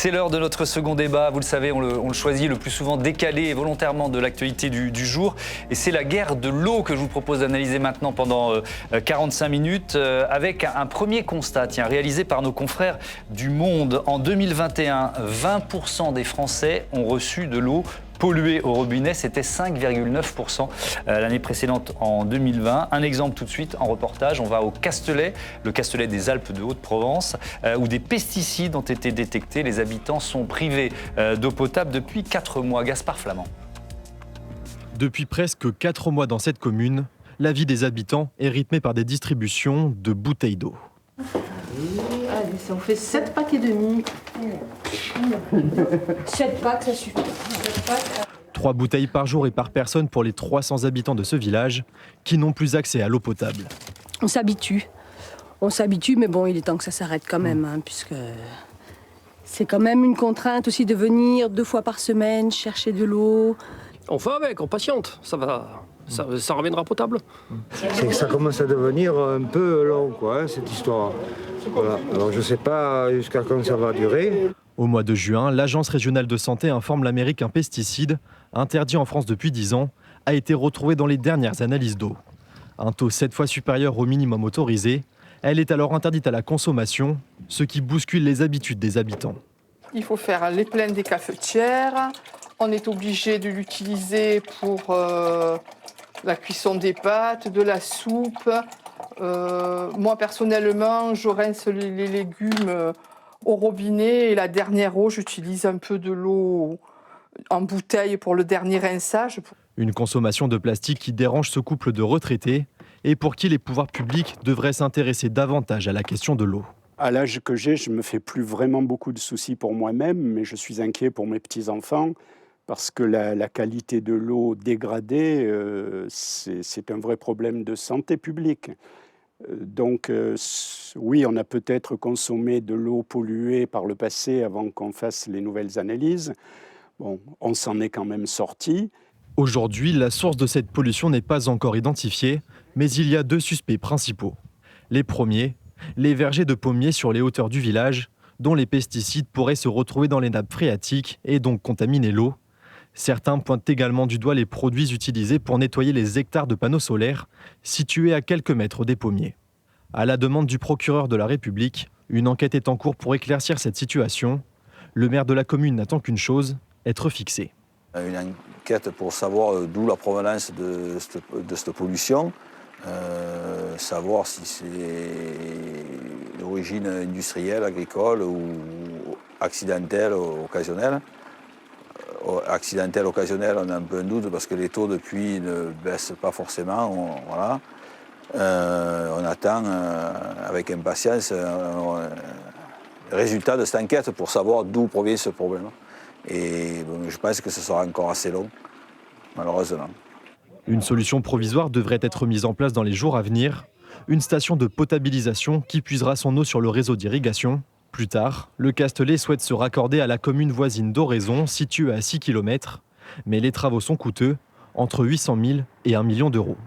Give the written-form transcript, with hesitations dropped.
C'est l'heure de notre second débat. Vous le savez, on le choisit le plus souvent décalé et volontairement de l'actualité du jour. Et c'est la guerre de l'eau que je vous propose d'analyser maintenant pendant 45 minutes avec un premier constat réalisé par nos confrères du Monde. En 2021, 20% des Français ont reçu de l'eau polluée au robinet, c'était 5,9% l'année précédente en 2020. Un exemple tout de suite en reportage, on va au Castelet, le Castelet des Alpes de Haute-Provence, où des pesticides ont été détectés. Les habitants sont privés d'eau potable depuis 4 mois. Gaspard Flamand. Depuis presque 4 mois dans cette commune, la vie des habitants est rythmée par des distributions de bouteilles d'eau. Allez, ça vous fait 7 packs et demi. 7 packs, ça suffit. 3 bouteilles par jour et par personne pour les 300 habitants de ce village qui n'ont plus accès à l'eau potable. On s'habitue, mais bon, il est temps que ça s'arrête quand même, puisque c'est quand même une contrainte aussi de venir 2 fois par semaine chercher de l'eau. On fait avec, on patiente, ça va, ça reviendra potable. C'est que ça commence à devenir un peu long, cette histoire. Voilà. Alors je ne sais pas jusqu'à quand ça va durer. Au mois de juin, l'Agence régionale de santé informe l'Amérique qu'un pesticide, interdit en France depuis 10 ans, a été retrouvé dans les dernières analyses d'eau. Un taux 7 fois supérieur au minimum autorisé, elle est alors interdite à la consommation, ce qui bouscule les habitudes des habitants. Il faut faire les plaines des cafetières. On est obligé de l'utiliser pour la cuisson des pâtes, de la soupe. Moi, personnellement, je rince les légumes au robinet et la dernière eau, j'utilise un peu de l'eau en bouteille pour le dernier rinçage. Une consommation de plastique qui dérange ce couple de retraités et pour qui les pouvoirs publics devraient s'intéresser davantage à la question de l'eau. À l'âge que j'ai, je ne me fais plus vraiment beaucoup de soucis pour moi-même, mais je suis inquiet pour mes petits-enfants parce que la qualité de l'eau dégradée, c'est un vrai problème de santé publique. Donc oui, on a peut-être consommé de l'eau polluée par le passé avant qu'on fasse les nouvelles analyses. Bon, on s'en est quand même sorti. Aujourd'hui, la source de cette pollution n'est pas encore identifiée, mais il y a 2 suspects principaux. Les premiers, les vergers de pommiers sur les hauteurs du village, dont les pesticides pourraient se retrouver dans les nappes phréatiques et donc contaminer l'eau. Certains pointent également du doigt les produits utilisés pour nettoyer les hectares de panneaux solaires situés à quelques mètres des pommiers. À la demande du procureur de la République, une enquête est en cours pour éclaircir cette situation. Le maire de la commune n'attend qu'une chose, être fixé. Une enquête pour savoir d'où la provenance de cette pollution, savoir si c'est d'origine industrielle, agricole ou accidentelle, occasionnelle. Accidentelle, occasionnelle, on a un peu un doute parce que les taux depuis ne baissent pas forcément. On attend avec impatience le résultat de cette enquête pour savoir d'où provient ce problème. Et je pense que ce sera encore assez long, malheureusement. Une solution provisoire devrait être mise en place dans les jours à venir. Une station de potabilisation qui puisera son eau sur le réseau d'irrigation. Plus tard, le Castelet souhaite se raccorder à la commune voisine d'Oraison, située à 6 km. Mais les travaux sont coûteux, entre 800 000 et 1 million d'euros.